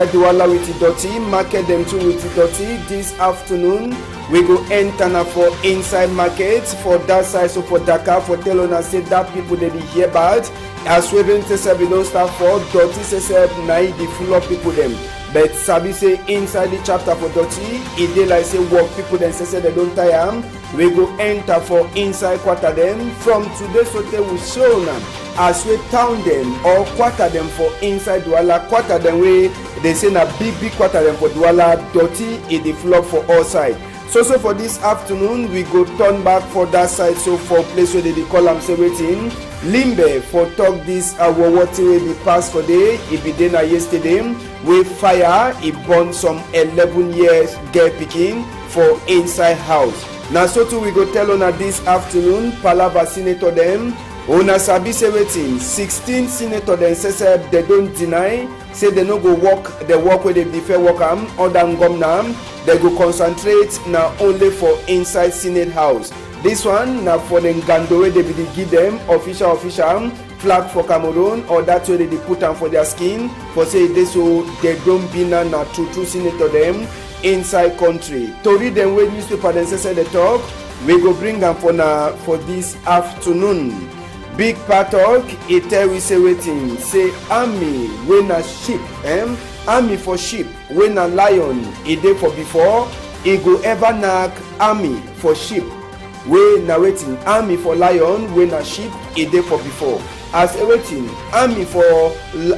Douala with the dirty, market them too with the dirty. This afternoun we go enter now for inside market for that side. So for Dakar, for tell on us say that people they hear bad. As we don't say we don't start for dirty say now the full of people them. But Sabi say inside the chapter for dirty, it they like say work people then say they don't tire. We go enter for inside quarter them. From today so they will show now as we town them or quarter them for inside Douala, quarter them way they say na big quarter them for Douala, dirty in the floor for all side. So for this afternoon we go turn back for that side. So for place where they call am say waiting Limbe for talk this what way be passed for day. It be dinner yesterday with fire. It burned some 11 years girl picking for inside house. Now so too we go tell on this afternoon Palava senator them. Una sabi say waiting 16 senator then say they don't deny say they no go work the work where they prefer work am other governor. They go concentrate now only for inside Senate house. This one now for the Ngando way they be give them official flag for Cameroon or that way they put them for their skin for say this so they don't be now true senator them inside country. To read them when newspaper then say they talk, we go bring them for this afternoon. Big Patok, it tell we say waiting, say army when a sheep, army for sheep, when a lion, it day for before, it go ever knock army for sheep. We na waiting, army for lion, when a sheep, it day for before. As a waiting, army for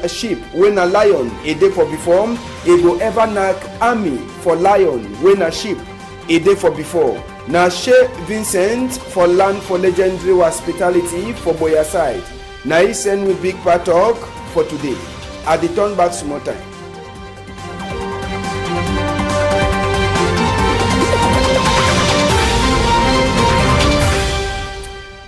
sheep, when a lion, it day for before, it go ever knock army for lion, when a sheep, it day for before. Now Shea Vincent for land for legendary hospitality for Boya side. Now he send with Big Patok for today. At the turn back some more time.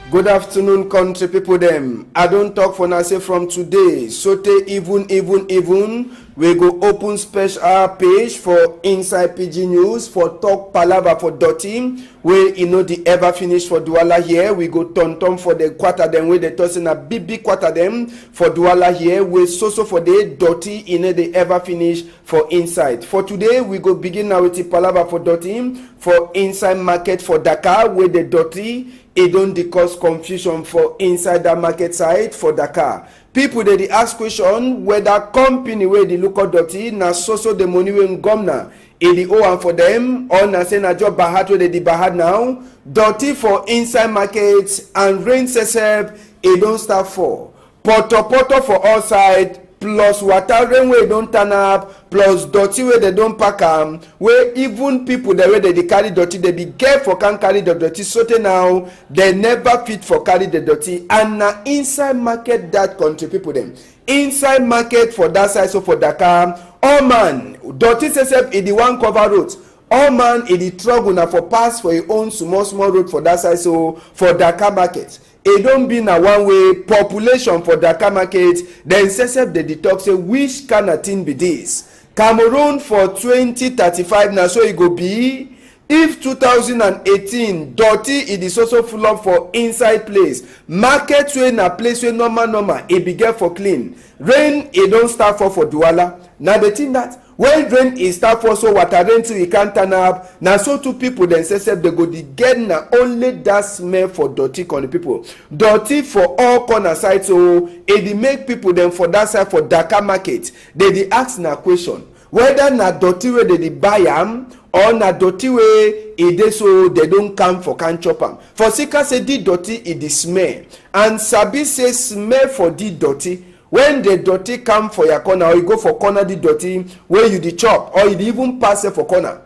Good afternoon, country people them. I don't talk for now say from today. So even we go open special page for inside PIDGIN news for talk palava for dirty where you know the ever finish for Douala here. We go turn for the quarter them where they tossing a big quarter them for Douala here. We so for the dirty you know the ever finish for inside. For today we go begin now with the palava for dirty for inside market for Dakar where the dirty it don't cause confusion for inside that market side for Dakar. People they ask question whether company where they look at dirty na so the money when governor in the owe for them or na say na job bahad where they bahad now dirty for inside markets and rain sesep it don't start for poto for all side plus water rain where don't turn up plus dirty where they don't pack am where even people the way they carry dirty they be careful can carry the dirty so now they never fit for carry the dirty and na inside market that country people them inside market for that side. So for Dakar all man dirty sesep in the one cover road all man in the trouble now for pass for your own small road for that side. So for Dakar market it don't be na one way population for Dakar market then sesep the detox say which kind of thing be this Cameroon for 2035 now so it go be if 2018 dirty it is also full up for inside place market way na place way normal it be get for clean rain it don't start for Douala. Now the thing that when rain is start for so water rain till it can't turn up now so two people then say they go the get na only that smell for dirty corner people dirty for all corner side. So it make people then for that side for Dakar market they ask na question whether na dirty way they buy am or na dirty way it dey so they don't come for can chop am for sika say the dirty it the smell and sabi say smell for the dirty when the dirty come for your corner or you go for corner the dirty where you the chop or you even pass it for corner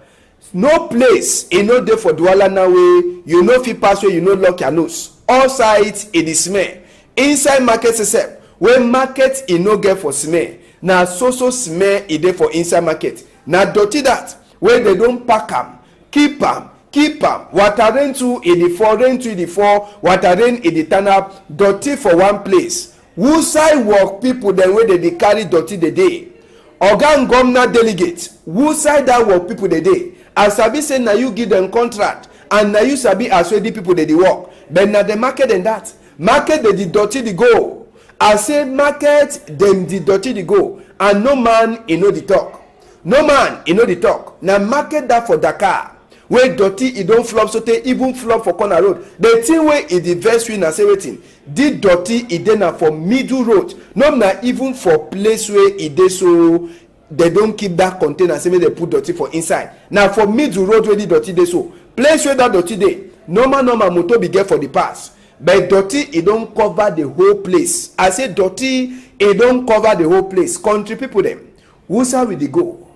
no place e no dey for Douala now way you no fit pass where you no lock your nose all sides it the smell inside market sesep when market e no get for smell na so smell e dey for inside market na dirty that where they don't pack am keep am water rain too e dey fall rain too e dey fall water rain e dey turn up dirty for one place who side work people then where they carry dirty the day oga governor delegate who side that work people the day as sabi say na you give them contract and na you sabi as well the people they work but na the market and that market they the dirty the go I say market them the dirty the go and no man e know the talk. No man e know the talk. Na market that for Dakar wey dirty e don flop so tey even flop for corner road. The thing wey e dey vex we na say wetin, the dirty e dey na for middle road, no na even for place wey e dey so they don keep that container say make they put dirty for inside. Na for middle road wey the dirty dey so, place wey that dirty dey, normal motor be get for the pass, but dirty e don cover the whole place. I say dirty e don cover the whole place. Country people dem, who side we dey go?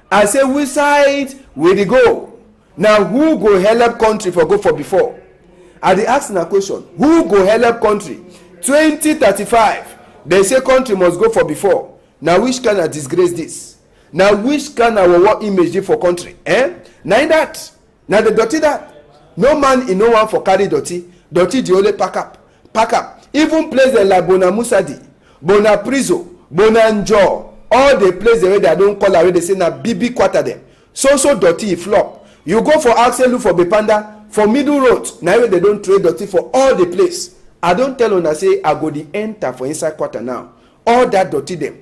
I say which side we dey go? Now who go help country for go for before? I dey ask na question, who go help country 2035? They say country must go for before. Now which kind of disgrace this? Now which kind of what image dey for country? Na that, na the dirty that. No man in no one for carry dirty. Dirty the only pack up. Even place like Bona Musadi, Bona Prizo, Bona Njo, all the place the way they don't call away, they say na BB quarter them. So dirty flop. You go for Axel, look for Bepanda, for middle road. Now they don't trade dirty for all the place. I don't tell una say I go the enter for inside quarter now. All that dirty them,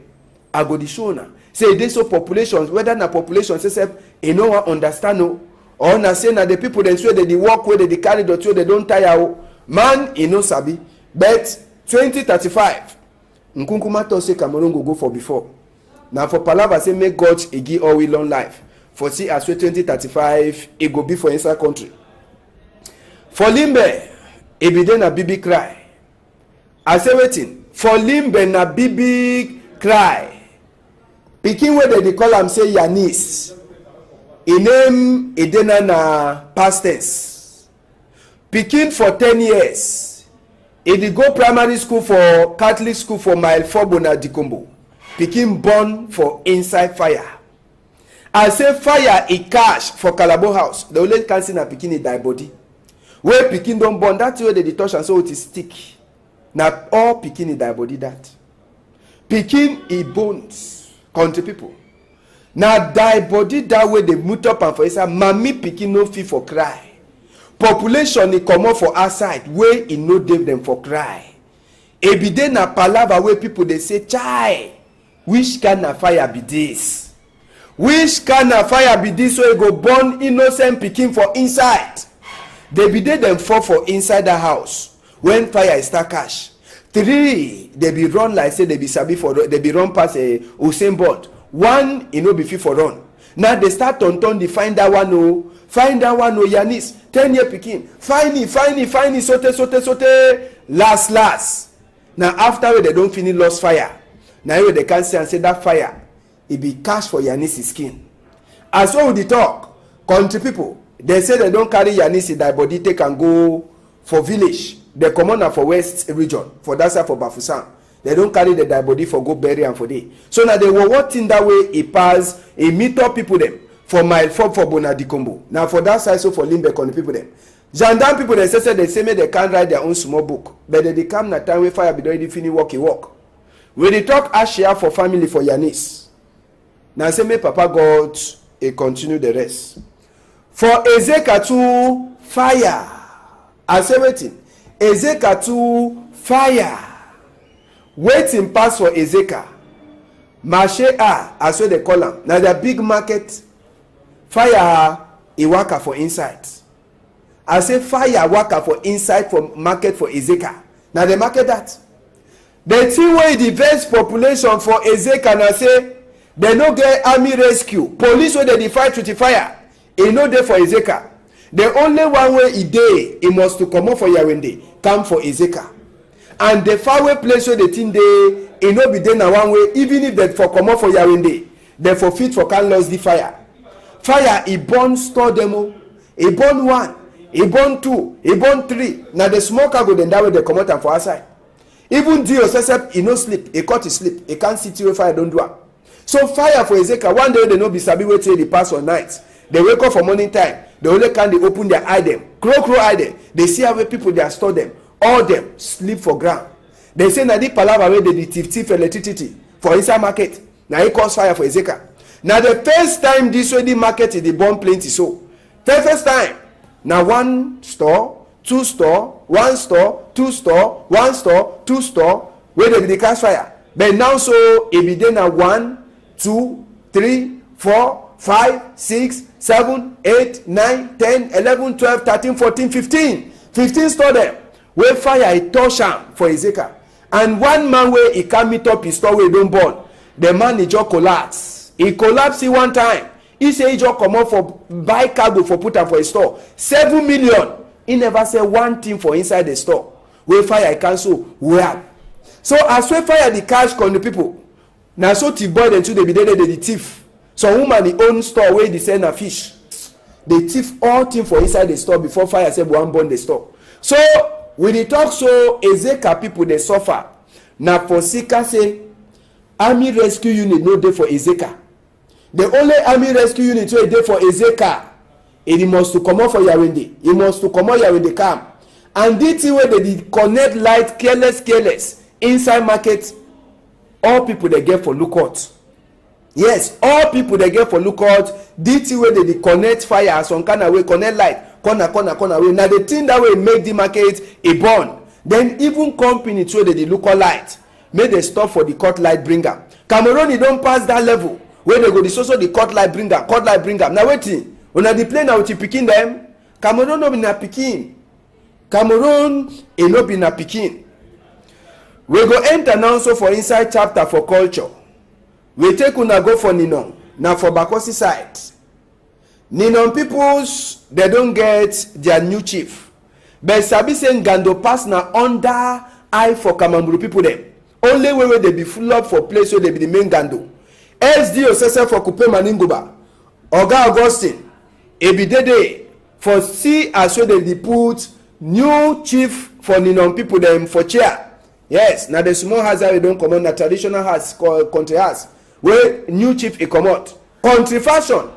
I go the show now. Say they so populations, whether na population say you no one understand no, or na say na the people dem swear they walk where they carry dirty, they don't tire o. Man e no sabi. But 2035, Nkunkuma talk say Cameroon go for before. Now for Palava say make God e give all we long life. For see as well 2035 e go be for inside country. For Limbe e be dey na BB cry. I say wetin? For Limbe na BB cry. Pikin wey dey call am say Yanis. E name e dey na past tense. Pikin for 10 years. E dey go primary school for Catholic school for Mile 4 Bona Dikombo. Pikin born for inside fire. I say fire e cash for Calabo house. The only can see na pikin e die body. Where pikin don born, that way they touch and so it is stick. Na all pikin e die body that. Pikin e bones, country people. Na die body that way they mute up and for inside. Mami pikin no fit for cry. Population e comot for outside where e no dey them for cry. E be dey na palava where people dey say chai. Which kind of fire be this? Which kind of fire be this way go burn innocent pikin for inside? They be dey them fall for inside the house when fire start cash. 3, they be run like say they be sabi for, they be run past a Usain Bolt. 1, e no be fit for run. Now they start turn the find that one oh Yanis 10-year pikin. Find sote last. Now after they don't finish lost fire. Now they can say and say that fire it be cash for Yanis skin. As well with the talk, country people, they say they don't carry Yanis die body take and go for village. They come on for west region, for that side for Bafusan. They don't carry the die body for go bury and for day. So now they were working that way, it pass, it meet up people them for Mile 4 for Bona Dikombo. Now for that side, so for Limbe on the people them. Gendarme people they say me they can't write their own small book. But they come na time where fire be already finish work. When they talk Ashia for family for Yanis. Now say me Papa God he continue the rest. For Ezeka to fire. I say waiting. Ezeka to fire. Waiting pass for Ezeka. Marché as well they call them. Now the big market. Fire a worker for inside. I say fire worker for inside for market for Ezeka. Now the market that. The thing where the vast population for Ezeka now say they no get army rescue. Police where they fight with the fire. E no dey for Ezeka. The only one way e dey, e must to come up for Yawende, come for Ezeka. And the far away place where the thing dey, e no be there na one way. Even if they for come up for Yawende, they for fit for can lose the fire. Fire e burn store demo, e burn 1, e burn 2, e burn 3. Now the smoker go then that way they come out and for outside. Even Dio says e no sleep, e cut his sleep, e can't see where fire don't do am. So fire for Ezeka, one day they no be sabi wait till the pass on night. They wake up for morning time. The only can they open their eye them. Crow eye them. They see how people they are store them. All them sleep for ground. They say na the palava where they thief electricity for inside market. Now it cause fire for Ezeka. Now the first time this way the market is the bomb plenty so. First time. Now 1 store, 2 store, 1 store, 2 store, 1 store, 2 store. Where they catch fire. But now so e be dey na 1 2 3 4 5 6 7 8 9 10 11 12 13 14 15 store dem wey fire e touch am for Ezekiel. And one man wey e can meet up his store wey don burn, the man e just collapse. He collapse one time. He say he just comot for buy cargo for put am for his store 7 million. He never say one thing for inside the store wey fire e cancel well. So as wey fire the cash come the people, na so thief boy dem too dey be dey the thief. Some woman e own store wey dey sell na fish, dey thief all thing for inside the store before fire say wan burn the store. So we dey talk so Ezekiel people dey suffer. Na for sika say army rescue unit no dey for Ezekiel. The only army rescue unit wey dey for Ezekiel, e must to comot for Yawende. E must to comot Yawende camp. And this thing wey dey connect light careless inside market, all people dey get for lookout. Yes, all people dey get for lookout. This thing wey dey connect fire some kind of way, connect light corner way. Na the thing that way make the market e burn. Then even company too dey look all light, make dey stop for the cut light bringer. Cameroon e don pass that level wey dey go the so the cut light bringer. Na wetin una dey play na with pikin dem? Cameroon no be na pikin. Cameroon e no be na pikin. We go enter now so for inside chapter for culture. We take una go for Ninon. Now for Bakosi side, Ninon peoples they don't get their new chief. But sabi say Ngando pass na under eye for Kamamburu people them. Only way they be full up for place where they be the main Ngando. SDO Sese for Kupe Maninguba. Oga Augustine. Ebidede for see as where they put new chief for Ninon people them for chair. Yes, now the small house we don't come on, the traditional house called country house. Where new chief e comot country fashion.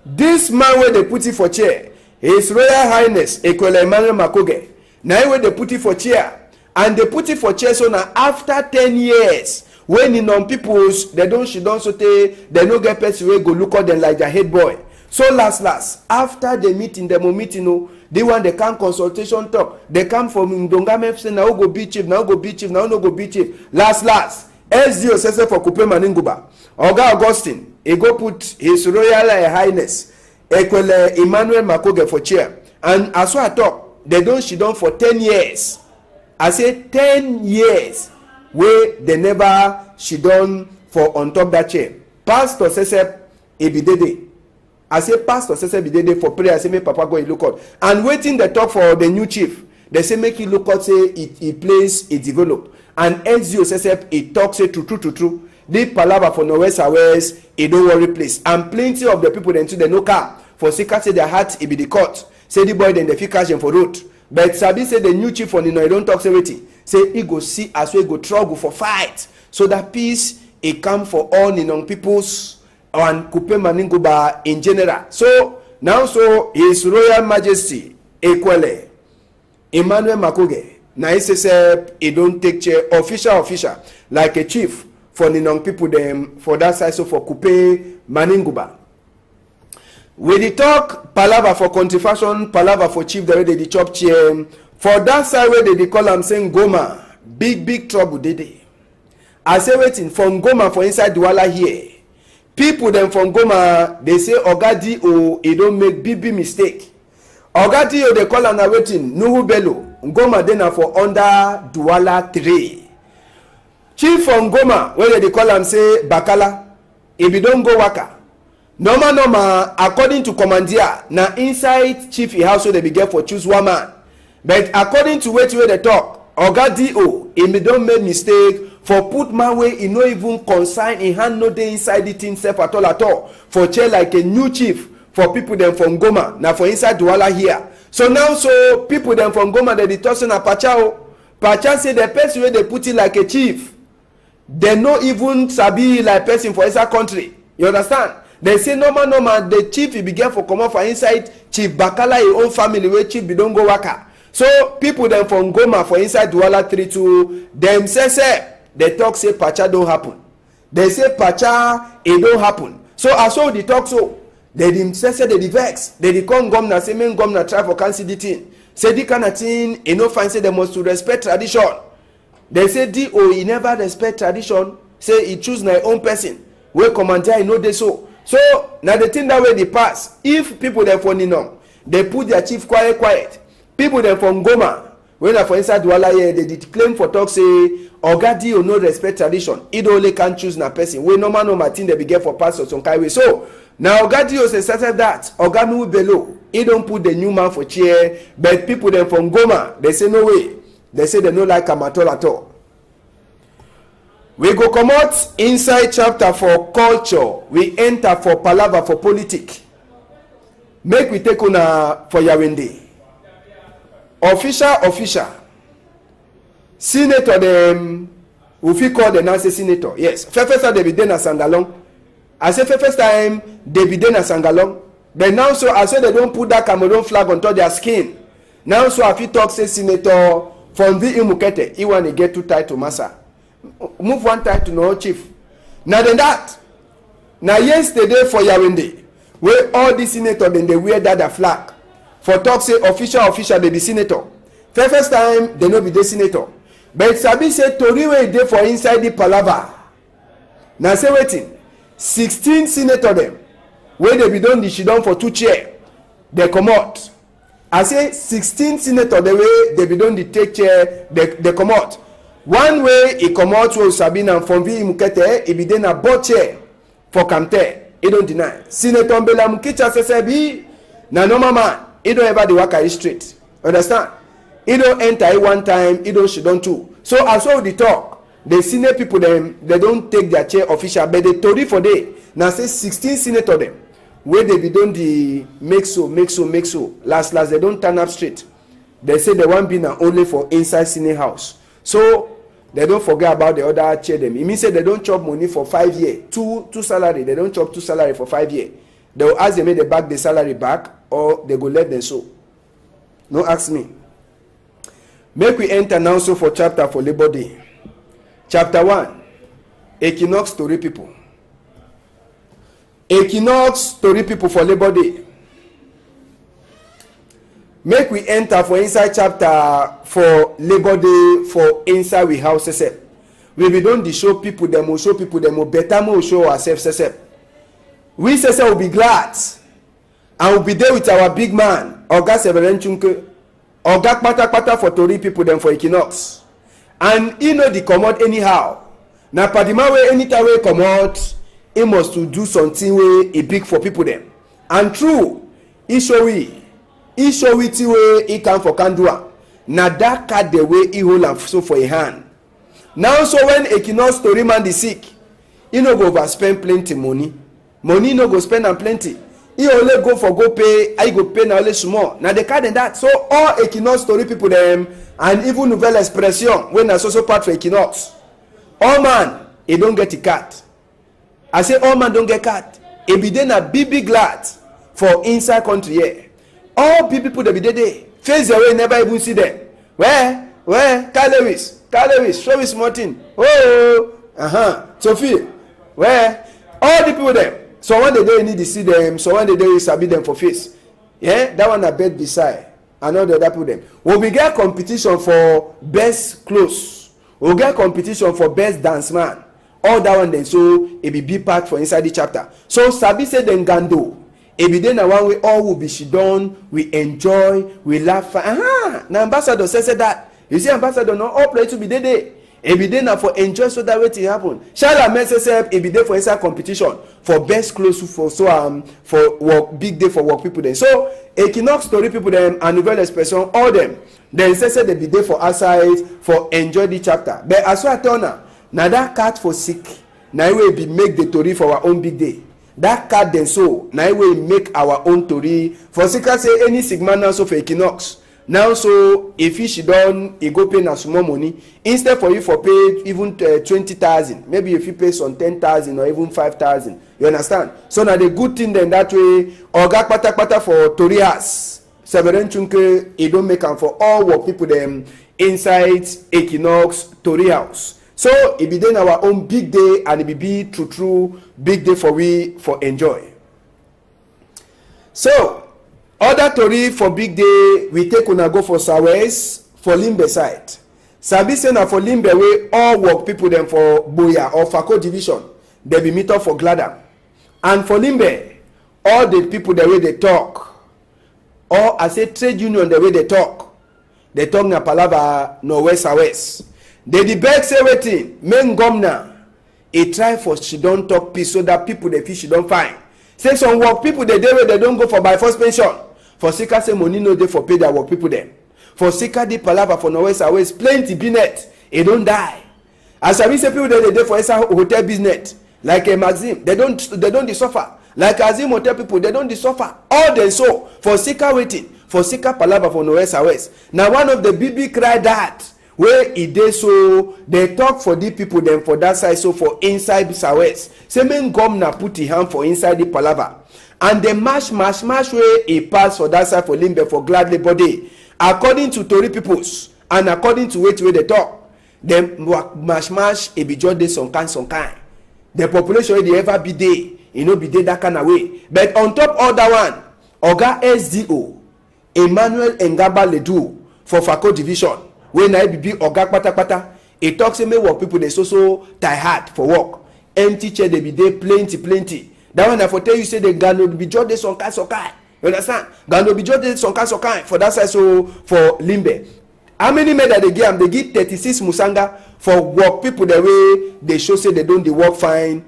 This man where they put it for chair, His Royal Highness Ekwele Emmanuel Makoge. Now where they put it for chair, and they put it for chair so now after 10 years when the non peoples they don't she don't so they no get person wey go look at them like their head boy. So last after the meeting no, they want they come consultation talk. They come from Ndongame say now go be chief, now go be chief, now no go be chief. Last SDO Sese for Kupe Maninguba. Oga Augustine, he go put His Royal Highness Ekwele Emmanuel Makoge for chair. And as I talk, they don't she done for 10 years. I say 10 years where they never she done for on top that chair. Pastor Sese Ebidede. I say Pastor Sese Ebidede for prayer. I say make Papa go look out. And waiting the talk for the new chief. They say make you look out, say it plays, it develop. And SDO Sese it talks say true. The palava for Northwest West, it don't worry place. And plenty of the people then too they no car. For Sika say their heart it be the court. Say the boy then they fit cash them for road. But Sabi say the new chief for Nino, don't talk say wetin. Say he go see as we go struggle for fight. So that peace it come for all Ninon peoples and Kupe Maninguba in general. So now so His Royal Majesty Ekwele Emmanuel Makoge. Now he say he don't take chair official like a chief for the non people them for that side, so for Kupe Maninguba. We dey talk palava for country fashion, palava for chief the way they chop chair. For that side where they call am saying Goma, big trouble dey. I say waiting from Goma for inside Douala here. People them from Goma they say Ogadi o he don't make big mistake. Ogadi o they call am na waiting Nuhu Bello. Goma dey na for under Douala 3. Chief from Goma, where they call him say Bakala, if you don't go waka. Normal, according to commandeer, na inside chief house where they be get for choose one man. But according to where they talk, Oga D.O., if you don't make mistake, for put my way, he no even consign in hand no day inside the thing self at all. For chair like a new chief, for people them from Goma, now for inside Douala here. So now, so people them from Goma, they tossing a Pachao. Pacha say the person where they put it like a chief. They no even sabi like person for inside country. You understand? They say normal the chief he began for come out for inside Chief Bakala his own family where chief be don't go waka. So people them from Goma for inside Douala 3 to them say they talk say Pacha don't happen. They say Pacha it don't happen. So as so they talk so they say they vex. They come governor say main governor try for cancel the thing. Say the kind of thing no fine say they must to respect tradition. They say D.O. he never respect tradition. say he choose na own person wey commander e no dey so na the thing that way dey pass. If people dem for Ninong dey put their chief quiet, people dem for Ngoma wey na for inside Douala here dey claim for talk say Oga Dio no respect tradition, e don only can choose na person wey normal thing dey be get for pastor some kind way. So na Oga Dio say started that Oga Nuhu Bello e don put the new man for chair, but people dem from Ngoma they say no way, they say they no like am at all. We go comot inside chapter for culture, we enter for palava for politics. Make we take una for Yawende. Official senator dem we fit call dem now say senator. Yes, first time they be na Sangalong. I say first time they be na Sangalong, but now so I say they don't put that Cameroon flag on top their skin. Now so I fit talk say senator from the Imukete, he want to get too tight to massa. Move one tight to no chief. Now then that. Now yesterday for Yawende, where all the senator then they wear that flag. For talk say official they be senator. First time they no be the senator. But Sabi say tori wey dey for inside the palava. Now say waiting. 16 senator them where they be done the shidon for 2 chair. They come out. I say 16 senator the way they be done the take chair they come out. One way he come out to Sabina from V Mukete, he be then a board chair for Kamte. He don't deny. Senator Mbela Mukicha Sesebi, na normal man, he don't ever the work is straight. Understand? He don't enter one time, he don't shidon two. So as well the talk, the senior people them they don't take their chair official, but they told for day. Now say 16 senator them where they be done the make so. Last they don't turn up straight. They say they won't be now only for inside senior house. So they don't forget about the other chair them. It means say they don't chop money for 5 years. Two salary. They don't chop 2 salary for 5 years. They will ask them they back the salary back or they go let them so. No ask me. Make we enter now so for chapter for Labor Day. Chapter 1. Equinox story people. Equinox story people for Labor Day. Make we enter for inside chapter for Labor Day for inside we house sesep. We be don dey show people them will better more show ourselves sesep. We sesep will be glad and will be there with our big man Oga Severen Chunke, Oga Pata for Tori people them for Equinox. And he know the comot anyhow. Na padima way anytime we comot, he must to do something way e big for people them. And true, he show it way he come for Kandua. Na that card the way he hold am so for a hand. Now so when Equinox story man is sick, he no go overspend plenty money. Money no go spend am plenty. He only go pay, I go pay na only small. Now the card and that. So all Equinox story people them and even Nouvelle Expression when na so part for Equinox. All man, he don't get a card. I say all man don't get card. He be then a big glad for inside country here. All people that be there, face away, never even see them. Where? Carl Lewis, show me small thing. Sophie, where? All the people there. So when they need to see them, so when they sabi them for face. Yeah, that one a bed beside. And all the other people them. We get competition for best clothes. We get competition for best dance man. All that one then. So it be big part for inside the chapter. So Sabi said then Gando. Every day na one way all will be she done, we enjoy, we laugh. Now ambassador says that. You see ambassador no all play to be there. Every day now for enjoy so that way to happen. Shala messes up every day for inside competition for best clothes for work big day for work people then. So Equinox story people them and Nouvelle Expression all them. Then say they be there for outside for enjoy the chapter. But as well turn now that cat for sick. Now we be make the story for our own big day. That card then so now we make our own story for secret say any sigma now so for Equinox. Now so if she done he go pay na small money instead for you for pay even 20,000 maybe if you pay some 10,000 or even 5,000 you understand. So now the good thing then that way Oga Pata for Torias Severen Chunke he don't make am for all work people them inside Equinox Tori house. So it be then our own big day and it be true big day for we for enjoy. So other Tori for big day we take una go for Sawes for Limbe side. sabi say na for limbe wey all work people dem for boya or fako division dey be meet up for glada, and for limbe all the people the way they talk, or I say trade union the way they talk na palava no west or west. They debate say wetin main governor e try for she don talk peace so that people dey feel she don fine. Say some work people dey dey wey they don go for by first pension, for sika say money no dey for pay their work people dem. For sika di palava for no west or west plenty binet e don die. As I mean say people dey for inside hotel business like a Maxim, they don't dey suffer. Like Azim hotel people, they don't dey suffer. All dem so for sika waiting, for sika palava for no west or west. Now one of the BB cry that where e dey so they talk for the people dem for that side, so for inside southwest say main governor put him hand for inside the palava, and the mash wey e pass for that side for limbe for glad labor day, according to tori peoples and according to wetin they talk, dem mash e be just dey some kind. The population wey dey ever be dey e no be dey that kind of way. But on top all that one, oga SDO Emmanuel Ngaba Ledu for Fako division wey na be oga kpatakpata, e talk say make work people dey so tie hard for work, empty chair dey be dey plenty. That one I for tell you say the gano be just dey some kind. You understand? Gano be just dey some kind for that side, so for limbe. How many men that they give am? They give 36 musanga for work people the way they show say they don't dey work fine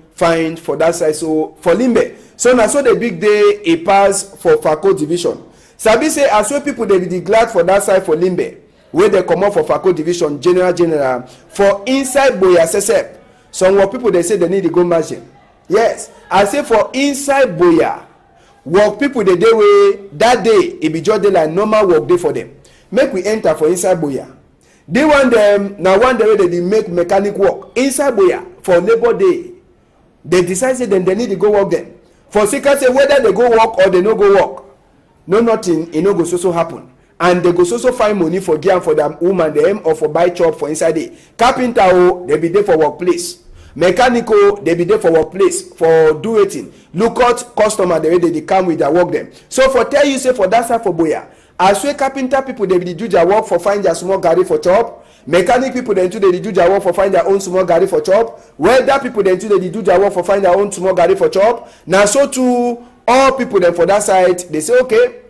for that side, so for limbe. So na so the big day e pass for Fako division. Sabi say as well people they be glad for that side for limbe, where they come out for Fako division general for inside boya sesep. Some work people they say they need to go margin. Yes, I say for inside boya work people they dey way that day it be just dey like normal work day for them. Make we enter for inside boya. They want them now one day they make mechanic work inside boya for labor day. They decide say then they need to go work them. For sika say whether they go work or they no go work, no nothing e no go so happen, and they go so find money for give for them woman them or for buy chop for inside day. Carpenter oh, they be there for workplace. Mechanical they be there for workplace for do wetin. Look out customer the way they come with their work them. So for tell you say for that side for boya, as well carpenter people they be do their work for find their small garri for chop. Mechanic people then too they do their work for find their own small garri for chop. Welder people then too they do their work for find their own small garri for chop. Now so too all people then for that side they say okay,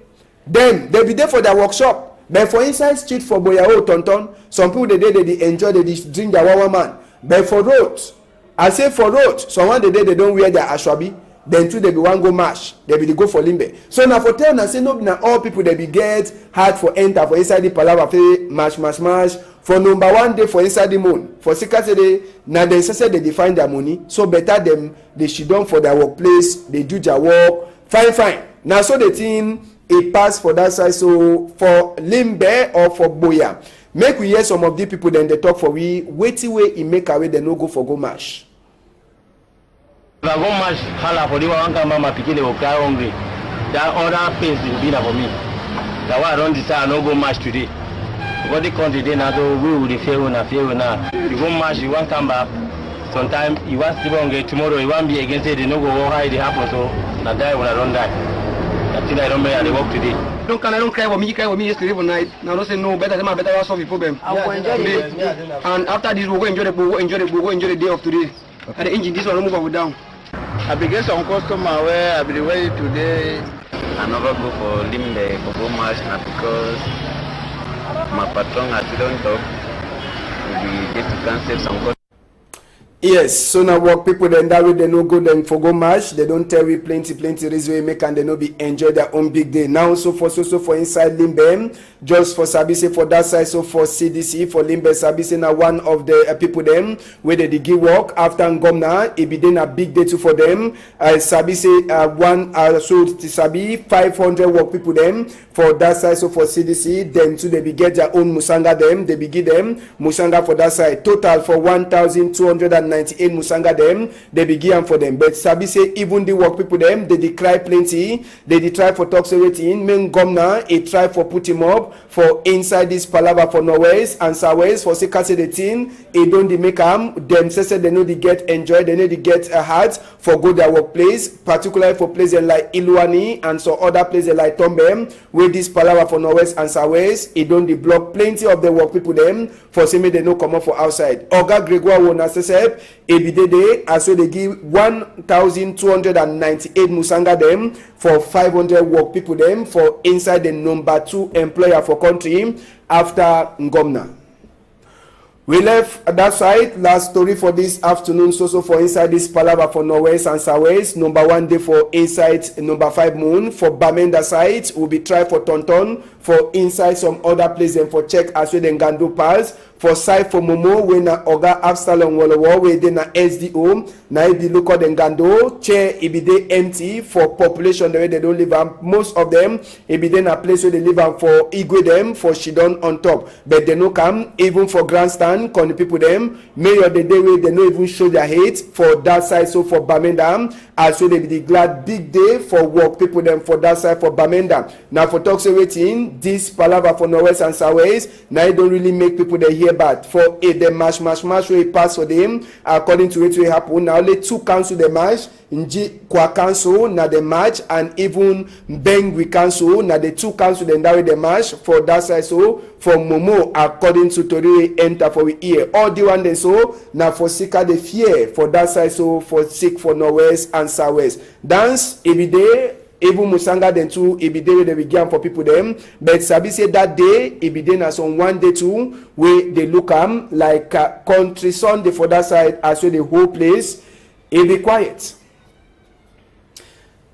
then they be there for their workshop. But for inside street for boya oh tonton, some people they enjoy they drink their wawa man. But for roads, I say for roads, someone they don't wear their ashwabi. Then too they be one go mash, they be go for limbe. So now for tell na say no be na all people they be get hard for enter for inside the palava fe mash for number one day for inside the moon. For sika say they na they say they define their money, so better them they should done for their workplace, they do their work fine. Now so the thing it pass for that side, so for limbe or for boya. Make we hear some of the people then they talk for we waiting way it make away they no go for go mash. If I go match hala for the one come mama pikin dey cry hungry. That other pains will be there for me. That's why I don't decide I no go match today. Because the country dey now so we will fail now. You go match, you want come back. Sometimes you want sleep hungry. Tomorrow you want be against it. They no go work hard. It happen so. Now die when I don't die. I think I don't make the work today. I don't cry for me. Cry for me yesterday for night. Now don't say no. Better solve the problem. I will enjoy today. And after this we go enjoy the day of today. Okay. And the engine this one will move up down. I begin some customer where I be ready today. I never go for limbe for go match now because my patron has don't talk. We get to cancel some customers. Yes, so now work people then that way they no go then for go match. They don't tell we plenty reason we make and they no be enjoy their own big day. Now so for inside limbe, just for Sabise for that side, so for CDC for limbe Sabise now one of the people them where they give work after Ngomna it be then a big day too for them. Sabise one so Sabi 500 work people them for that side, so for CDC then too they be get their own musanga them they be give them musanga for that side total for 1,209 298 musanga them, they begin for them. But sabi say even the work people them, they cry plenty, they try for talk waiting, men governor, he try for put him up for inside this palava for Norwest and Southwest for say the thing, he don't make them say they know they get enjoy, they know they get a heart for go their workplace, particularly for places like Iluani and some other places like Tombe, where this palava for Norwest and Southwest, he don't block plenty of the work people them for say they no come up for outside. Oga Gregoire wona say ebidede as well they give 1,298 musanga them for 500 work people them for inside the number 2 employer for country after Ngomna. We left that side. Last story for this afternoon. So for inside this palava for Norwest and Southwest. Number 1 day for inside number 5 moon. For Bamenda side, will be try for Tonton. For inside some other places for check as well then Gando pass. For side for Momo, when na Oga Absalom Wolowo, where they na SDO, na it be local then Gando, chair it be they empty for population the way they don't live on. Most of them, it be then a place where they live on for Igwe them, for Shidon on top. But they no come, even for grandstand, con the people them, mayor the day where they no even show their hate for that side, so for Bamenda, as well they be the glad big day for work people them for that side for Bamenda. Now for talks waiting, this palava for Norwest and Southwest, now it don't really make people they hear bad. For the mash where it pass for them, according to it will happen. Now only 2 cancel the match. Nji kwa cancel na the match and even Beng we cancel na the 2 cancel then that way the match for that side. So for Momo according to Tori enter for we ear all the one they so now for Sika the fear for that side. So for sick for Norwest and Southwest dance every day. Even musanga then too ebide they began for people them, but sabi say that day ebide na some 1 day too where they look like country Sunday for that side as well the whole place it be quiet.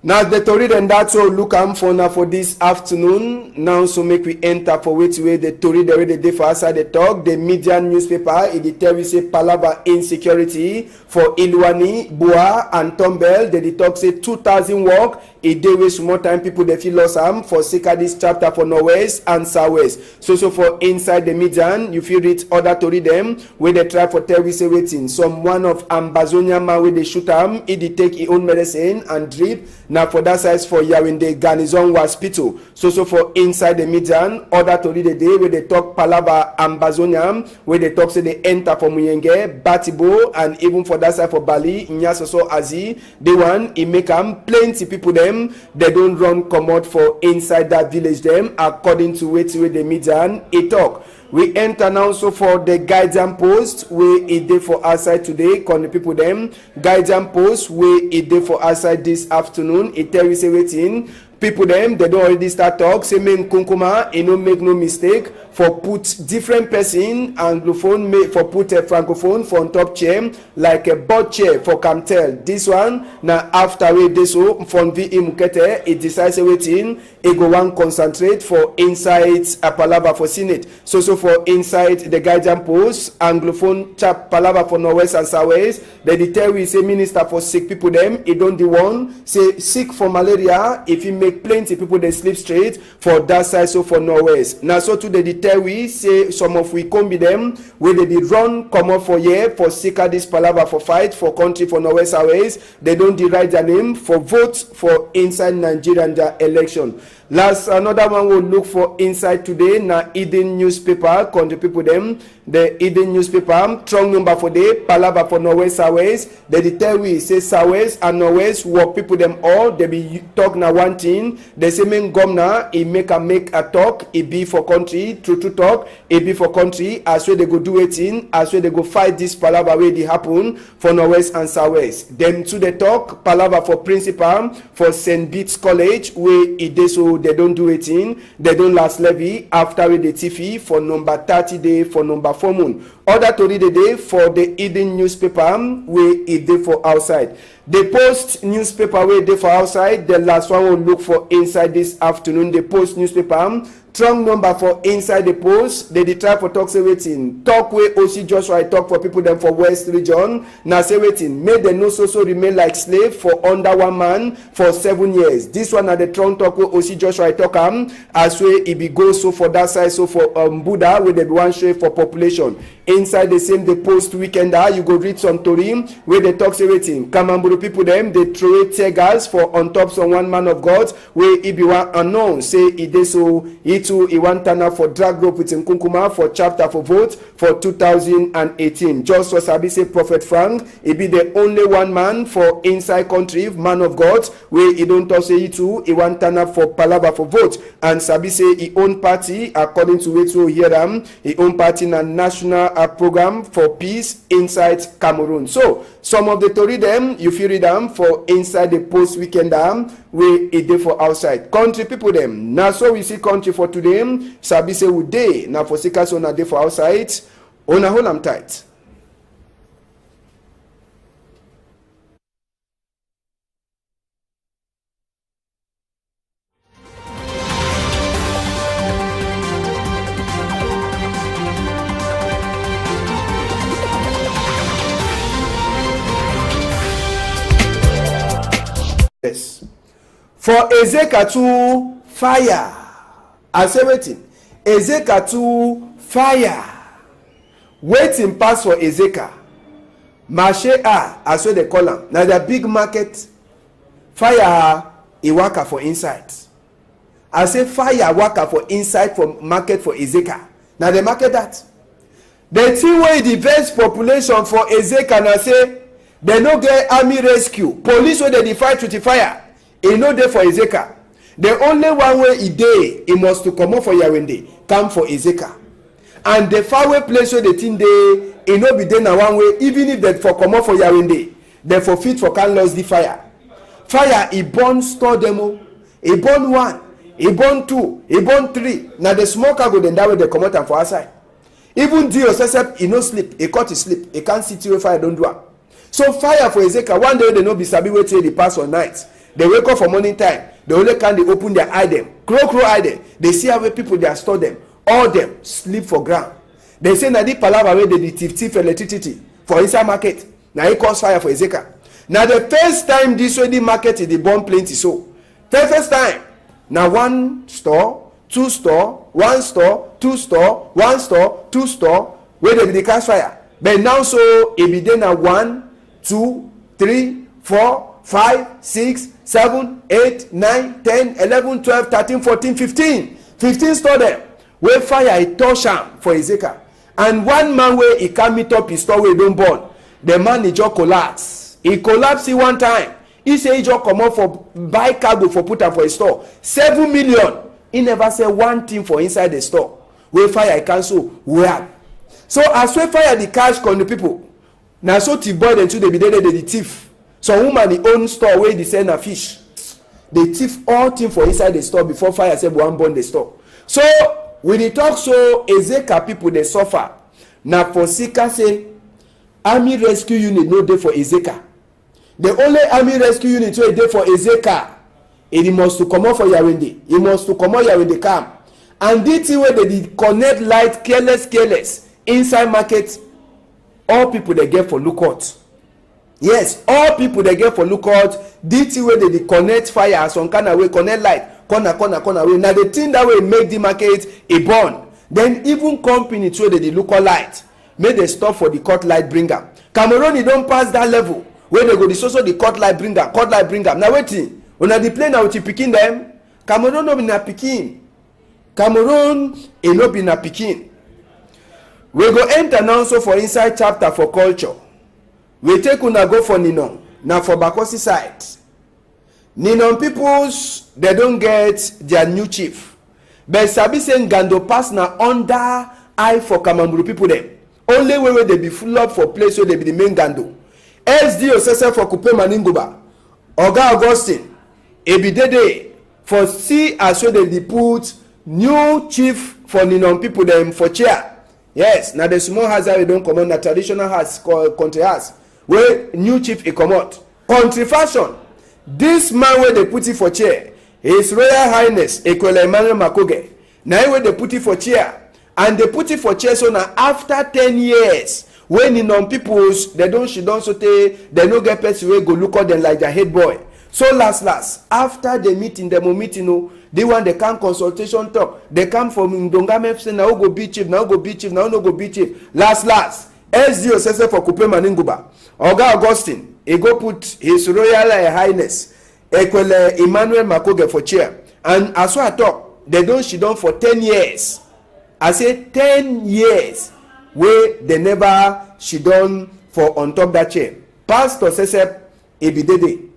Now the Tori then that's all look for now for this afternoon. Now so make we enter for which way the Tori the way they day for outside the talk. The media newspaper it tell we say palava insecurity for Iluani, Bua and Tombel. They talk say 2,000 work. A day waste more time people they feel lost for Sika this chapter for Norwest and Southwest. So for inside the median you feel read other Tori them where they try for tell we say waiting. Some one of Ambazonia man where they shoot it take his own medicine and drip. Now for that size for Yawinde Garnison Hospital. So for inside the median, other to read the day where they talk Palava Ambazonia, where they talk say they enter for Muyenge, Batibo, and even for that side for Bali, Nyasoso Azi, the one it make plenty people them, they don't run come out for inside that village them, according to where the median it talk. We enter now so for the guidance post where it did for outside today. Con the people them guidance post where it did for outside this afternoon. It tell you say waiting. People them they don't already start talk. Say men kunkuma, you know make no mistake. For put different person anglophone for put a francophone for on top chair like a board chair for Camtel. This one now after we this so from VE Mukete it decides waiting. It go one concentrate for inside a palava for Senate. So for inside the guidance post anglophone chap palava for Norwest and Southwest. They tell we say minister for sick people them. It don't the one say sick for malaria. If you make plenty people they sleep straight for that side. So for Norwest now so to the we say some of we come be them where they did run come up for year for Sika this palava for fight for country for Norwest Southwest. They don't deride their name for vote for inside Nigeria and their election. Last another one will look for inside today na Eden newspaper country people them the Eden newspaper strong number for day palava for Norwest Southwest. They tell we say Southwest and Norwest work people them all they be talk na one thing. They say men governor he make a talk it be for country true talk it be for country as well they go do it in as well they go fight this palava where they happen for Norwest and Southwest. Them to the talk palava for principal for St. Beats College where it dey so they don't do it in they don't last levy after with the TV for number 30 day for number 4 moon. Other to read the day for the Eden newspaper where it day for outside. The Post newspaper wey dey for outside, the last one we'll look for inside this afternoon. The Post newspaper, strong number for inside the Post. They try for talk say wetin. Talk wey OC Joshua talk for people them for West region. Now say wetin, make them no so remain like slave for under one man for 7 years. This one at the strong talk wey OC Joshua talk as way it be go so for that side, so for Buddha with the one show for population. Inside the same the Post weekender, you go read some tori where they talk say wetin. Kamamburu people them they throw tear gas for on top some one man of God where he be one unknown say it dey so he too he want turn up for drag rope with Nkunkuma for chapter for vote for 2018. Just for Sabi say Prophet Frank, he be the only one man for inside country man of God where he don't talk say he too he want turn up for palava for vote, and Sabi say he own party according to which we hear them he own party in a national program for peace inside Cameroon. So some of the tori them you feel read them for inside the Post weekend where it dey for outside country people them. Now so we see country for today. Sabi say we dey now for seekers on a day for outside. On a hold am tight. Yes. For Ezekatu fire. I say waiting. Ezekatu fire. Waiting pass for Ezeka. Marché as what they call them. Now the big market. Fire a worker for inside. I say fire worker for inside for market for Ezeka. Now the market that. The thing where the best population for Ezeka now say they no get army rescue. Police where they fight with the fire. E no dey for Ezeka. The only one way he dey, he must to come up for Yawende, come for Ezeka. And the faraway place where the thing dey, he no be there na one way, even if they for come up for Yawende, they for fit for can lose the fire. Fire, he burn store demo, he burn 1, he burn 2, he burn 3. Now the smoker go then that way they come out and for outside. Even except he no sleep, he cut his sleep, he can't see till fire don't do am. So fire for Ezeka, one day they no be sabi wait till they pass on night. They wake up for morning time. They only can they open their eye them. Crow eye them. They see how people they are store them. All them sleep for ground. They say na the palava where they thief electricity for inside market. Now it cause fire for Ezeka. Now the first time this way the market is the bomb plenty so. First time. Now 1 store, 2 store, 1 store, 2 store, 1 store, 2 store where they be the cast fire. But now so it be there now 1, 2, 3, 4, 5, 6, 7, 8, 9, 10, 11, 12, 13, 14, 15. 15 store them. Where fire he touch am for Ezeka. And one man where he can't meet up his store where he don't burn. The man he just collapse. He collapse one time. He say he just come out for buy cargo for put am for his store. 7 million. He never say one thing for inside the store. Where fire he cancel. Where? So as where fire the cash con the people. Now so thief boy them too they be there the thief. Some woman the own store where they sell a fish. They thief all thing for inside the store before fire say one burn the store. So when they talk so Ezeka people they suffer. Now for Sika say army rescue unit no dey for Ezeka. The only army rescue unit wey dey for Ezeka, it must to come out for Yawende. It must to come out Yawende camp. And this thing where they connect light careless inside market, all people they get for lookout. Yes, all people they get for lookout. This way they connect fire some kind of way, connect light, corner way. Now the thing that way make the market a burn. Then even company too they lookout light, make they stop for the cut light bringer. Cameroon they don't pass that level where they go the so the cut light bringer. Now waiting, when the plane now to picking them, Cameroon no be na picking. Cameroon e no be na picking. We go enter now so for inside chapter for culture. We take una go for Ninon. Now for Bakosi side. Ninon peoples, they don't get their new chief. But Sabi saying Gando pass now under eye for Kamamburu people them. Only way they be full up for place where they be the main Gando. SD Osese for Kupe Maninguba. Oga Augustine. Ebidede for see as well they put new chief for Ninon people them for chair. Yes, now the small house we don't come on the traditional house country house. Where new chief he come out. Country fashion. This man where they put it for chair, His Royal Highness Ekwele Emmanuel Makoge. Now where they put it for chair, and they put it for chair. So now after 10 years, when in on people's she don't so they no get person wey go look at them like their head boy. So last after the meeting, they want they come consultation talk. They come from Ndongame say now go be chief, now go be chief, now no go be chief. Last SDO says for Kupe Maninguba. Oga Augustine, he go put His Royal Highness Ekwele Emmanuel Makoge for chair. And as I talk, she done for 10 years. I say 10 years where they never she done for on top that chair. Pastor Sesep Ebidede.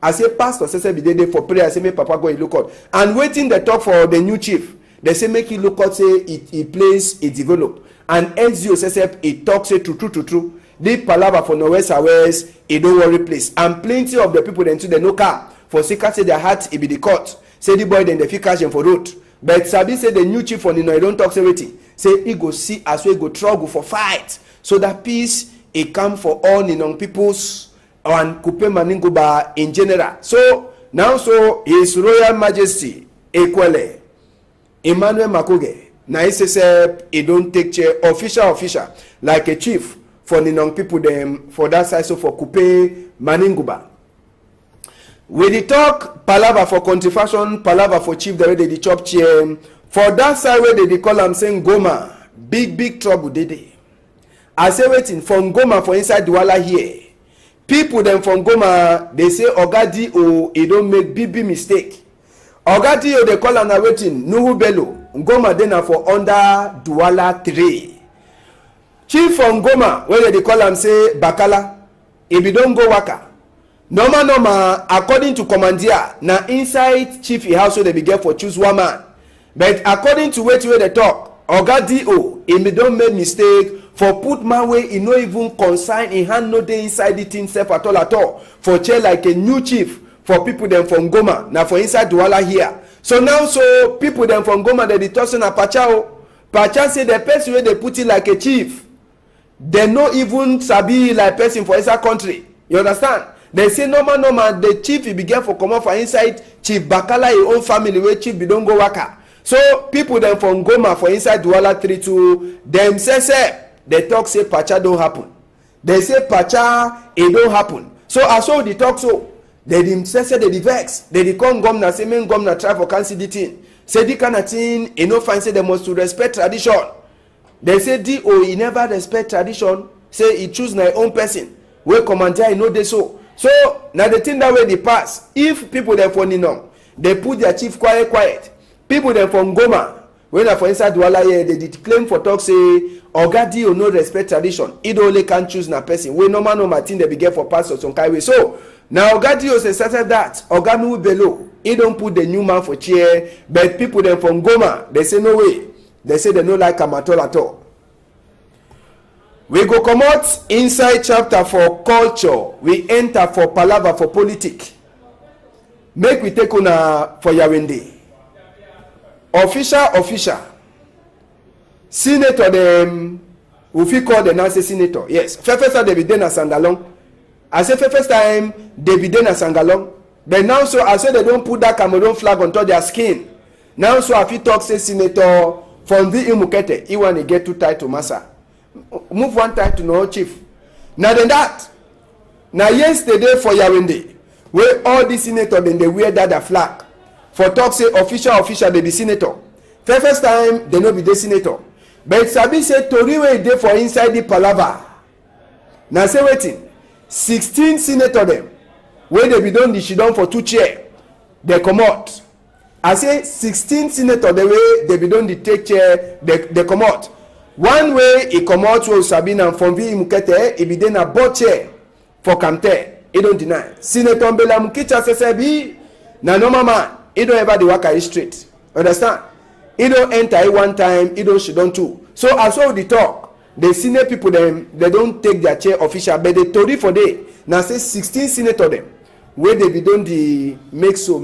I say Pastor Sesep Ebidede for prayer. I say make Papa go look out. And waiting the talk for the new chief. They say make he look out, say it plays, it develop. And SGO Sesep it talks say true. The palava for Norwest West, it don't worry place. And plenty of the people then to the no car for Sika say their heart it be the court. Say the boy then the fit cash for road. But Sabi say the new chief for Nino, he don't talk seriously. Say he go see as we go trouble for fight. So that peace it come for all Nino peoples and Kupe Maninguba in general. So now His Royal Majesty Ekwele Emmanuel Makoge. Now he say he don't take chair official like a chief for Nino people them for that side. So for Kupe Maninguba. We dey talk palava for country fashion, palava for chief the way they chop chair. For that side where they call am saying Goma, big trouble dey. I say waiting from Goma for inside Douala here. People them from Goma, they say Oga D.O. he don't make big mistake. Oga D.O. they call am na waiting Nuhu Bello. Goma dey na for under Douala 3. Chief from Goma where they call am say Bakala, if you don't go waka. Normal, according to commandeer, na inside chief house so they be get for choose one man. But according to where they talk, Oga D.O. he don't make mistake for put man way he no even consign in hand no day inside the thing self at all. For chair like a new chief for people them from Goma, now for inside Douala here. So now people them from Goma they tossing a Pachao. Pacha say the person where they put it like a chief, they no even sabi like person for inside country. You understand? They say normal the chief he began for come for inside Chief Bakala his own family where chief be don't go waka. So people them from Goma for inside Douala 3 to them say they talk say Pacha don't happen. They say Pacha it don't happen. So as so they talk so they themselves say they vex. They come governor say main governor try for cancel the thing. Say the kind of thing you know find say they must to respect tradition. They say D.O. he never respect tradition. Say he choose my own person. Where commander I know they so. So now the thing that way they pass. If people them from Nino, they put their chief quiet. People them from Goma, when they for inside Douala here, they did claim for talk say Oga D.O. no respect tradition. It only can choose na person. We normal thing they be get for pastors on Kaiwe. So now Oga D.O. say started that Oga Nuhu Bello, he don't put the new man for chair. But people them from Goma, they say no way. They say they no like him at all. We go come out inside chapter for culture. We enter for palava for politics. Make we take una for Yawende. Official. Senator them, we call the Nancy senator. Yes. First time they be there na Sangalong. I say first time they be there na Sangalong. But now so I say they don't put that Cameroon flag on top their skin. Now so if you talk say senator from the Imukete, he want to get too tight to massa. Move one time to no chief. Now then that. Now yesterday for Yawende, where all the senators then they wear that flag. For talk say official they be senator. First time they no be the senator. But Sabi say Tori wey dey for inside the palava. Now say waiting. 16 senator them where they be done the shidon for 2 chair. They come out. I say 16 senator the way they be done the take chair they come out. One way he come out to Sabina from V Mukete, he be then a board chair for Kamte. He don't deny. Senator Mbela Mukicha says na normal man. He don't ever the waka straight. Understand? He don't enter one time. He don't she don't too. So as well the talk, the senior people them they don't take their chair official, but they told for day. Now say 16 senator them where they be done the make so.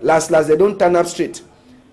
Last they don't turn up straight.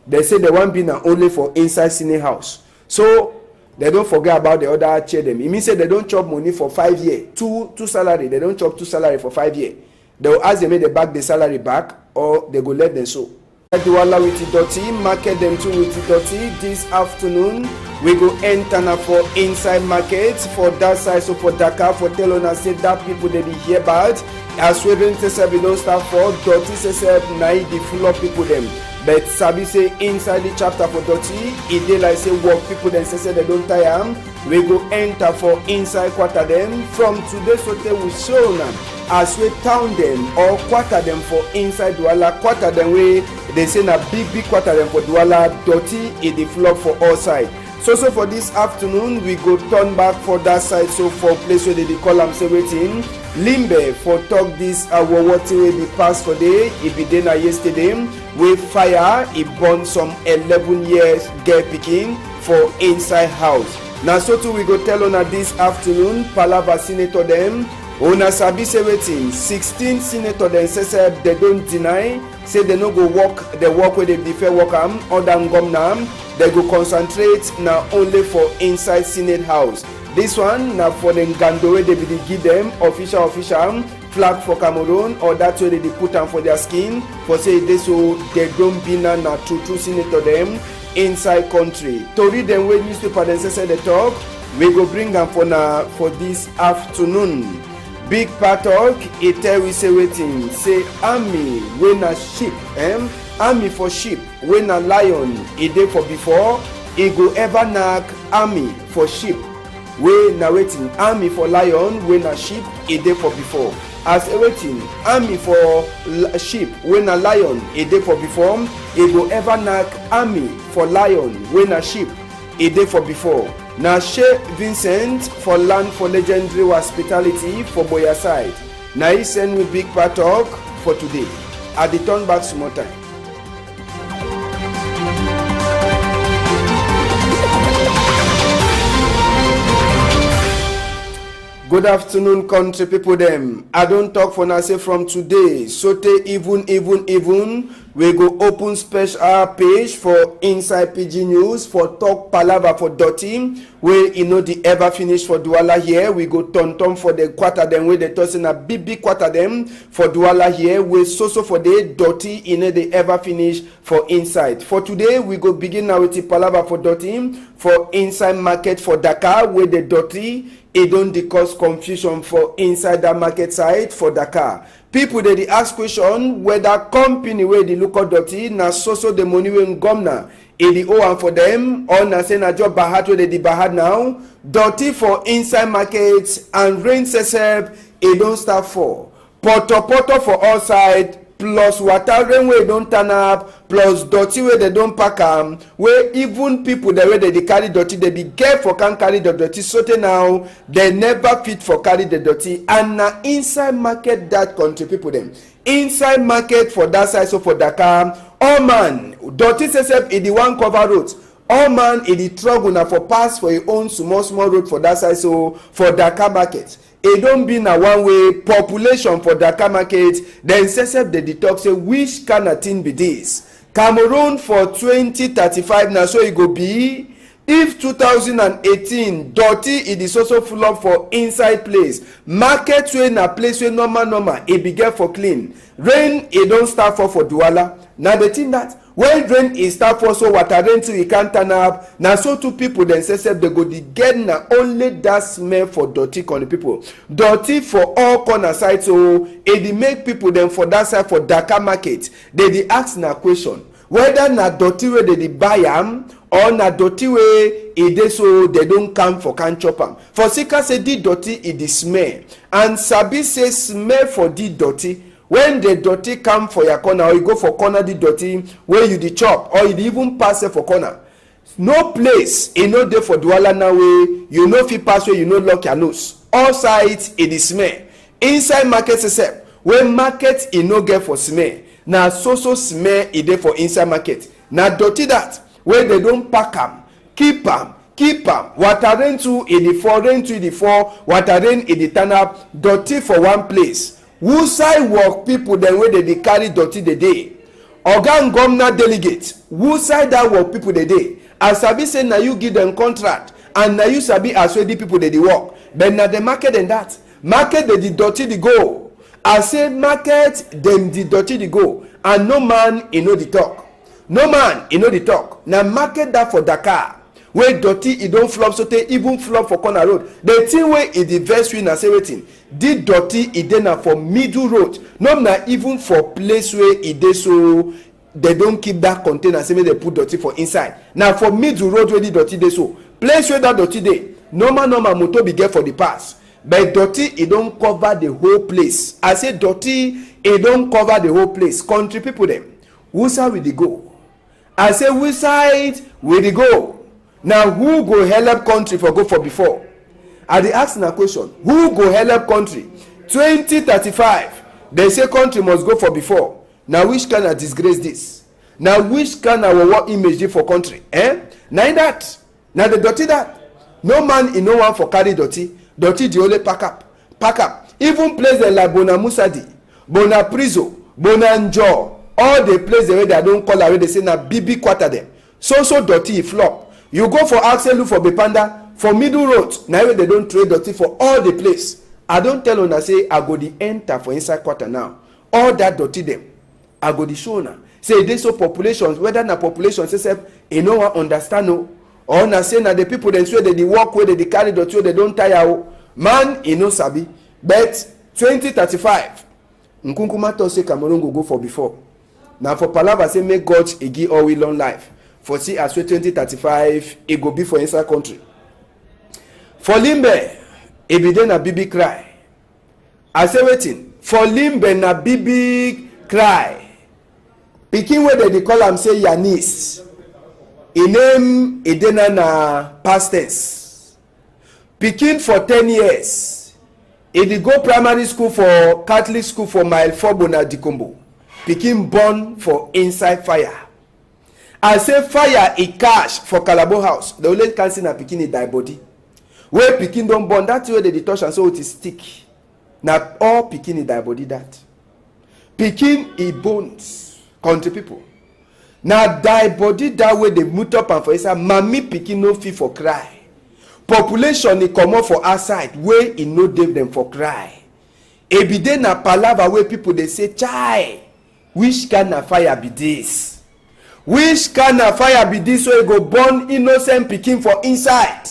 They say they want be now only for inside senior house. So they don't forget about the other chair them. It means say they don't chop money for 5 years. Two salary. They don't chop 2 salary for 5 years. They will ask them, they back the salary back, or they go let them so. Duala with the dirty, market them too with the dirty. This afternoon, we go enter now for inside market for that side. So for Dakar, for telling us say that people they be here bad. As we don't say we don't start for dirty, say now the full of people them. But Sabi say inside the chapter for dirty, it dey like say work people then say they don't tire. We go enter for inside quarter them. From today so they will show them as we town them or quarter them for inside Douala. Quarter them way they say na big quarter them for Douala. Dirty in the floor for all side. So for this afternoon we go turn back for that side. So for place where they call them say waiting. Limbe for talk this what way be passed for day. It be dinner yesterday with fire. It burned some 11 years girl picking for inside house. Now so too we go tell on this afternoon Palava senator them. Una sabi say waiting 16 senator them say they don't deny. Say they no go work the work where they defer work or than governor. They go concentrate now only for inside Senate house. This one now for the Ngando way they be give them official flag for Cameroon, or that way they put them for their skin for say this so they don't be na true senator them inside country. To read them when newspaper then say they talk, we go bring them for this afternoon. Big part talk, it tell we say waiting, say army when a sheep, army for sheep, when a lion, it dey for before, it go ever knock army for sheep. We na waiting army for lion when a sheep a day for before. As a waiting army for sheep when a lion a day for before. It go ever knock army for lion when a sheep a day for before. Now She Vincent for land for legendary hospitality for Boya side. Now he send me big part talk for today. At the turn back some more time. Good afternoon, country people them. I don't talk for now say from today. So even we go open special page for inside PG News for talk palava for dirty. Where you know the ever finish for Douala here. We go turn for the quarter them where they tossing a big quarter them for Douala here. We so for the dirty in the ever finish for inside. For today we go begin now with the palava for dirty for inside market for Dakar where the dirty. It don't cause confusion for inside that market side for Dakar. People they ask question whether company where they look at dirty na so the money when governor it the owe for them or na say na job bahad where they bahad now dirty for inside markets and rain sesep it don't start for poto for all side plus water rain where don't turn up plus dirty where they don't pack where even people the way they carry dirty they be careful can't carry the dirty so now they never fit for carry the dirty and na inside market that country people them inside market for that side so for Dakar all man dirty sesep in the one cover road all man in the trouble now for pass for your own small road for that side so for Dakar market. It don't be na one way population for Dakar market. Then sesep the detox say which kind of thing be this? Cameroon for 2035 now so it go be if 2018 dirty it is also full up for inside place. Market way na place where normal it be get for clean. Rain it don't start for Douala. Now the thing that when rain is start for so water rain till it can't turn up. Now so two people then say they go the get na only that smell for dirty corner people. Dirty for all corner sides so it make people then for that side for Dakar market. They ask na question whether na dirty way they buy am or na dirty way it dey so they don't come for can chop am. For sika say the dirty it the smell and sabi say smell for the dirty. When the dirty come for your corner or you go for corner the dirty where you the chop or you even pass it for corner. No place in no day for Douala now way you know if you pass where you know lock your nose. All sides it is smell. Inside market except when market it no get for smell. Now so smell it dey for inside market. Now dirty that where they don't pack am, keep am. Water rain to in the fall, rain to the fall, water rain in the turn up, dirty for one place. Who side work people then where they carry dirty the day? Organ governor delegate. Who side that work people the day? As Sabi say now you give them contract and na you sabi as wey the people dey work, but na the market and that market dey the dirty the go. I say market dem the dirty the go, and no man e know the talk. No man e know the talk. Na market that for Dakar wey dirty e don flop so tey even flop for corner road. The thing wey e dey vex we na say wetin, the dirty e dey na for middle road, no na even for place wey e dey so they don't keep that container say make they put dirty for inside. Now for middle road where the dirty dey so, place where that dirty dey, normal motor be get for the pass, but dirty e don cover the whole place. I say dirty e don cover the whole place. Country people dem, which side we dey go? I say which side we dey go? Now who go help country for go for before? I dey ask na question, who go help country 2035? They say country must go for before. Now which kind of disgrace this? Now which kind of what image dey for country? Now that, now the dirty that. No man in no one for carry dirty. Dirty the only pack up. Even place them like Bona Musadi, Bona Prizo, Bona Njo, all the place the way they don't call away, they say na BB quarter them. So dirty flop. You go for Axel, look for Bepanda, for middle road. Now they don't trade dirty for all the place. I don't tell una say I go the enter for inside quarter now. All that dirty them. I go the show now. Say they so populations, whether na population say you know what understand no, or na say na the people then swear they walk where they carry dirty, they don't tire. Man, you know sabi. But 2035, Nkunkuma to say Cameroon go for before. Now for Palava say make God e give all we long life. For see as 2035, it go be for inside country. For Limbe, it be then a baby cry. I say waiting. For Limbe na baby cry. Pikin where they call am say Yanis. E name Edena na past tense. Pikin for 10 years. E dey go primary school for Catholic school for Mile 4 Bona Dikombo. Pikin born for inside fire. I say fire e cash for Calabo house. The only can see na pikin e die body. Where pikin don born, that way they touch and so it is stick. Na all pikin e die body that. Pikin e bones, country people. Na die body that way they mute up and for inside. Mami pikin no fit for cry. Population e comot for outside where e no dey them for cry. E be dey na palava where people they say chai. Which kind of fire be this? Which kind of fire be this way go burn innocent pikin for inside?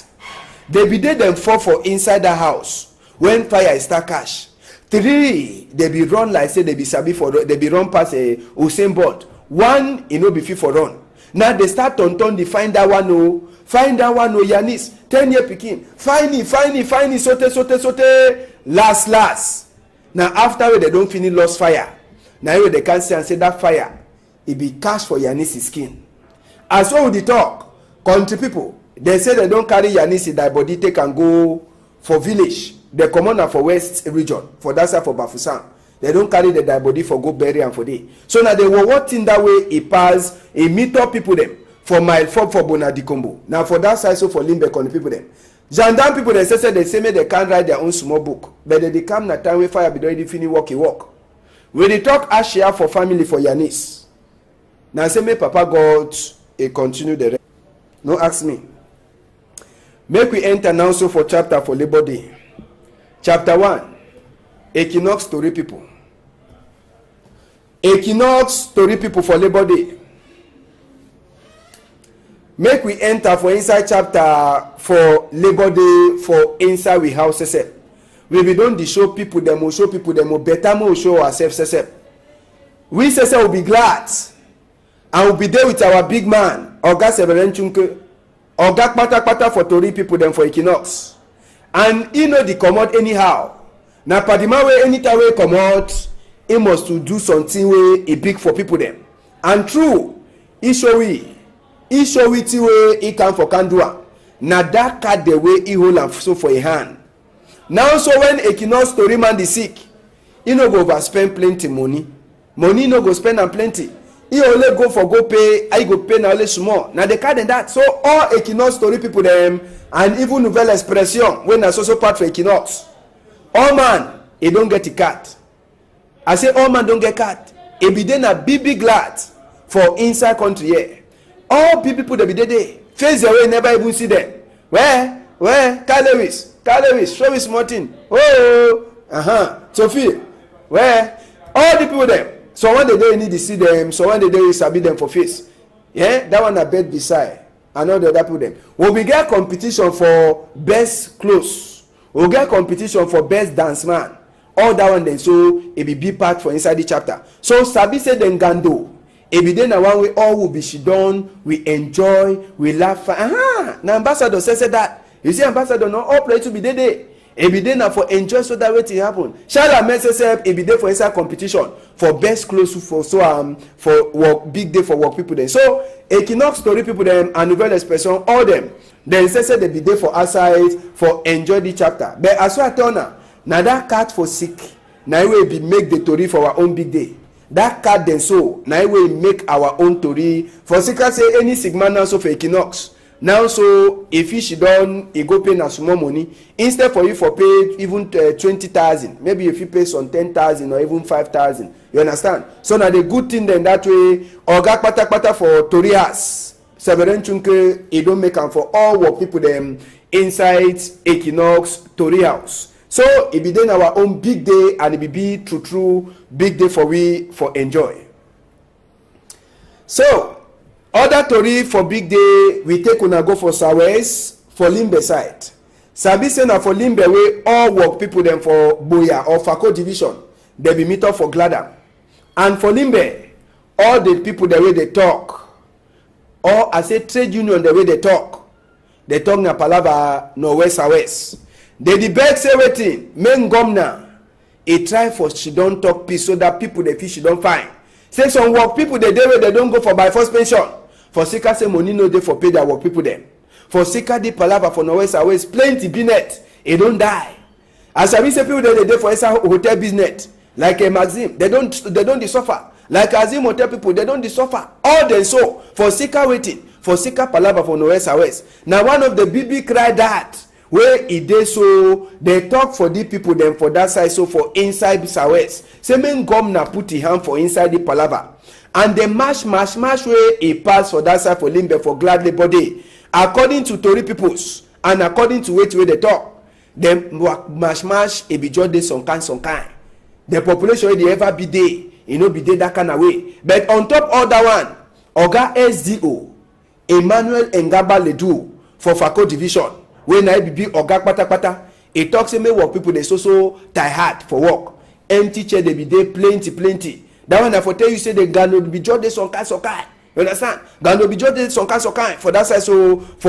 They be dey them fall for inside the house when fire start cash. 3, they be run like say they be sabi for they be run past a Usain Bolt. 1, e no be fit for run. Now they start turn the find that one Yanis 10-year pikin. Find it, sote last. Now after they don't finish lost fire. Now they can say and say that fire it be cash for Yanis' skin. As well with the talk, country people, they say they don't carry Yanis die body take and go for village. They come on for west region, for that side for Bafoussam. They don't carry the die body for go bury and for day. So now they were working that way, it pass, it meet up people them for Mile 4 for Bona Dikombo. Now for that side, so for Limbe country people them. Gendarme people they say they can't write their own small book. But they come na time where fire be already finish work. When they talk share for family for Yanis. Now say me Papa God a continue the rest. No ask me. Make we enter now so for chapter for Labor Day. Chapter 1. Equinox story people. Equinox story people for Labor Day. Make we enter for inside chapter for Labor Day for inside we house sese. We be don dey show people them will show people them will better more show ourselves sese. We sese will be glad and we'll be there with our big man Oga Severen Chunke. Oga pata for tori people them for Equinox. And he know the commode anyhow. Na padima way anytime we come out, he must to do something way e big for people them. And true, he show we ti way he come for Kandua. Na that card the way he hold am so for a hand. Now so when Equinox story man dey sick, he no go overspend plenty money. Money no go spend am plenty. He only go pay, I go pay na only small. Na the card and that. So all Equinox story people them and even Nouvelle Expression when na so part for Equinox. All man, he don't get a cat. I say all man don't get cat. He be then a big glad for inside country here. All people they be there. Face away, never even see them. Where? Carl Lewis, show me small thing. Oh, Sophie, where? All the people them. So one day you need to see them, so one day you sabi them for face. Yeah, that one I bet beside. And all the other people them. We get competition for best clothes. We get competition for best dance man. All that one then, so it be big part for inside the chapter. So sabi say then gando. It be then one way all will be she done. We enjoy, we laugh. Now ambassador says that. You see ambassador no all play to be there. It be there for enjoy so that way to happen. Shala message it be there for inside competition for best clothes for work big day for work people then. So Equinox story people them and nouvelle expression all them. Then say they be there for outside for enjoy the chapter. But as well tell now that cat for sick. Now we be make the story for our own big day. That cat then so now we make our own story for sick say any sigma now so for Equinox. Now so if she done you go pay na small money instead for you for pay even 20,000 maybe if you pay some 10,000 or even 5,000 you understand. So now the good thing then that way oga kpata for torias several chunke e don't make am for all work people them inside Equinox Tori house. So it be then our own big day and it be true big day for we for enjoy. So other tori for big day we take una go for Sawes for Limbe side. Sabi say na for Limbe way all work people them for Boya or Fako division they be meet up for Glada. And for Limbe all the people the way they talk or I say trade union the way they talk na palava no west Sawes. They debate say wetin main governor e try for she don't talk peace so that people the fish she don't find. Say some work people they dey where they don't go for by first pension. For Sika say money no dey for pay their work people them. For Sika the palava for Norwest always plenty binet. It don't die. As I say people they dey for esa hotel business like a Maxim they don't suffer. Like Azim hotel people they don't suffer. All them so for Sika waiting for Sika palava for Norwest always. Now one of the BB cry that where it dey so they talk for the people them for that side so for inside Sawes. Say men governor put his hand for inside the palava. And the mash way he pass for that side for Limbe for gladly body. According to Tori peoples and according to way they talk, them mash it be just some kind. The population they ever be there, be there that kind of way. But on top of that one, Oga SDO Emmanuel Ngaba Ledu for Fako division. When I be Oga Pata, he talks to me work people they so tie hard for work. Empty chair they be there plenty. That one I for tell you say they gonna be just some kind. You understand? Gonna be just some kind for that side so for